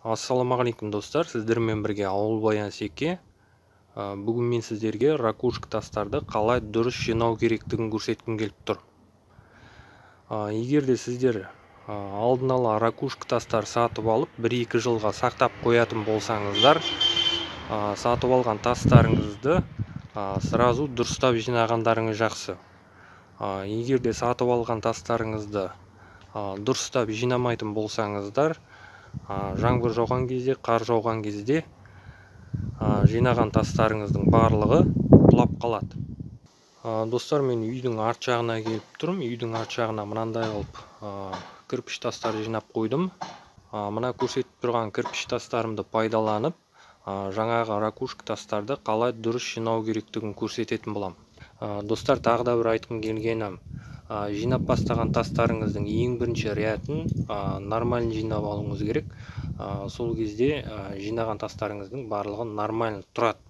Ассалаумағалейкум достар, сіздермен бірге Ауыл Баян Секе. Бүгін мен сіздерге ракушка тастарды қалай дұрыс жинау керектігін көрсеткім келіп тұр. Егер де сіздер алдын ала ракушка тастар сатып алып 1-2 жылға сақтап қоятын болсаңыздар, сатып алған тастарыңызды сразу дұрыстап жинағандарыңыз жақсы. Егер де сатып алған тастарыңызды дұрыстап жинамайтын болсаңыздар, жаңбыр жауған кезде, қар жауған кезде жинаған тастарыңыздың барлығы құлап қалады. Достар, мен үйдің арт жағына келіп тұрмын. Үйдің арт жағына мынандай қылып кірпіш тастарды жинап қойдым. Мына көрсетіп тұрған кірпіш тастарымды пайдаланып, жаңағы ракушка тастарды қалай дұрыс жинау керектігін көрсететін боламын. Достар, тағы да бір айтқым келгені, жинап бастаған тастарыңыздың ең бірінші ретін нормально жинап алуыңыз керек. Сол кезде жинаған тастарыңыздың барлығы нормально тұрады.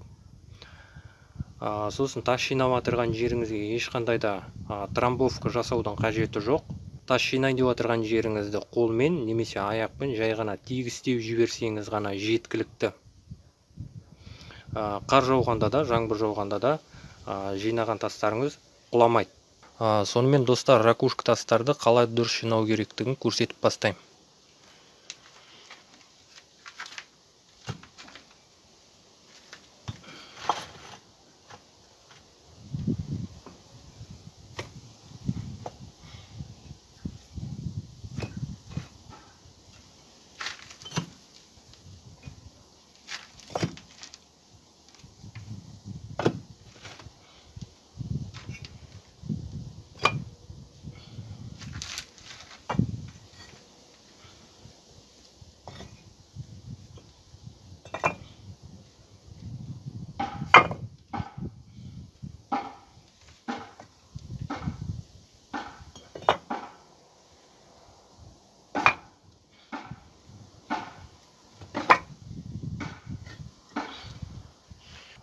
Сосын тас жинап отырған жеріңізге ешқандай да трамбовка жасаудың қажеті жоқ. Тас жинай деп отырған жеріңізді қолмен немесе аяқпен жай ғана тегістеп жіберсеңіз ғана жеткілікті. Қар жауғанда да, жаңбыр жауғанда да жинаған тастарыңыз құламайды. Сонымен достар, ракушка тастарды қалай дұрыс жинау керектігін көрсетіп бастаймын.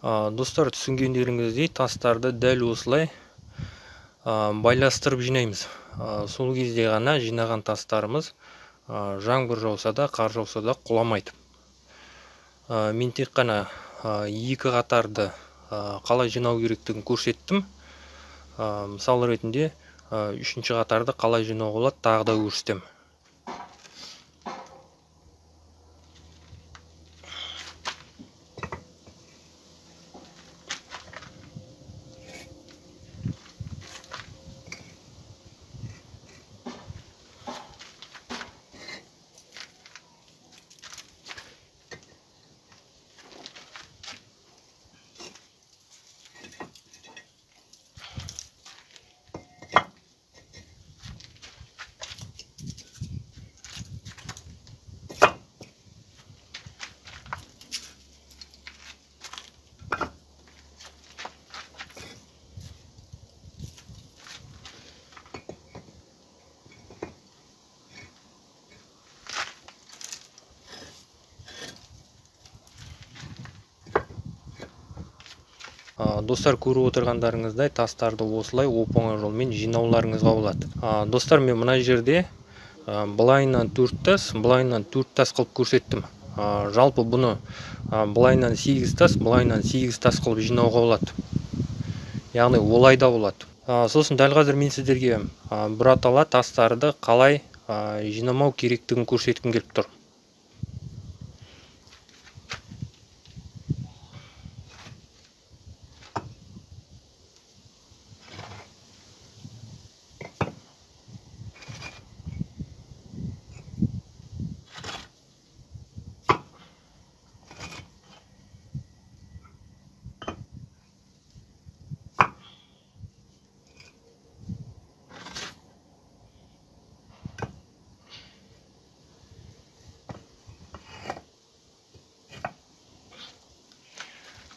Достар, түсінгендеріңіздей тастарды дәл осылай байластырып жинаймыз. Сол кезде ғана жинаған тастарымыз жаңбыр жауса да, қар жауса да құламайды. Мен тек қана 2 қатарды қалай жинау керектігін көрсеттім. Мысал ретінде 3-ші қатарды қалай жинауға болады тағы да көрсетемін. Достар, көріп отырғандарыңыздай тастарды осылай оп-оңай жолмен жинауларыңызға болады. Достар, мен мына жерде былайынан 4 тас, былайынан 4 тас қылып көрсеттім. Жалпы бұны былайынан 8 тас, былайынан 8 тас қылып жинауға болады. Яғни олай да болады. Сосын дәл қазір мен сіздерге бұратала тастарды қалай жинамау керектігін көрсеткім келіп тұр.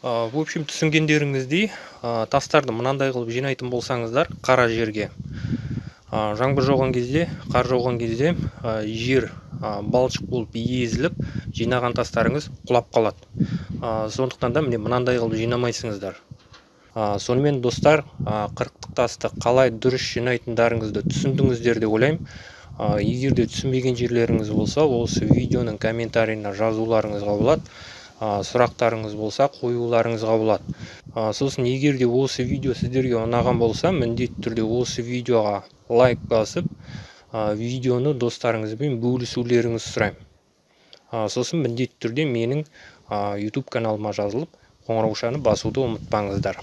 В общем, түсінгендеріңіздей, тастарды мынандай қылып жинайтын болсаңыздар, қара жерге жаңбыр жауған кезде, қар жауған кезде жер балшық болып езіліп, жинаған тастарыңыз құлап қалады. Сондықтан да мынандай қылып жинамайсыңыздар. Сонымен достар, 40 тасты қалай дұрыс жинайтындарыңызды түсіндіңіздер деп ойлаймын. Егер де түсінбеген жерлеріңіз болса, осы видеоның комментарийіне жазуларыңызға болады. Сұрақтарыңыз болса, қоюларыңызға болады. Сосын егер де осы видео сіздерге ұнаған болса, міндетті түрде осы видеоға лайк басып, видеоны достарыңызбен бөлісулеріңізді сұраймын. Сосын міндетті түрде менің YouTube каналыма жазылып, қоңыраушаны басуды ұмытпаңыздар.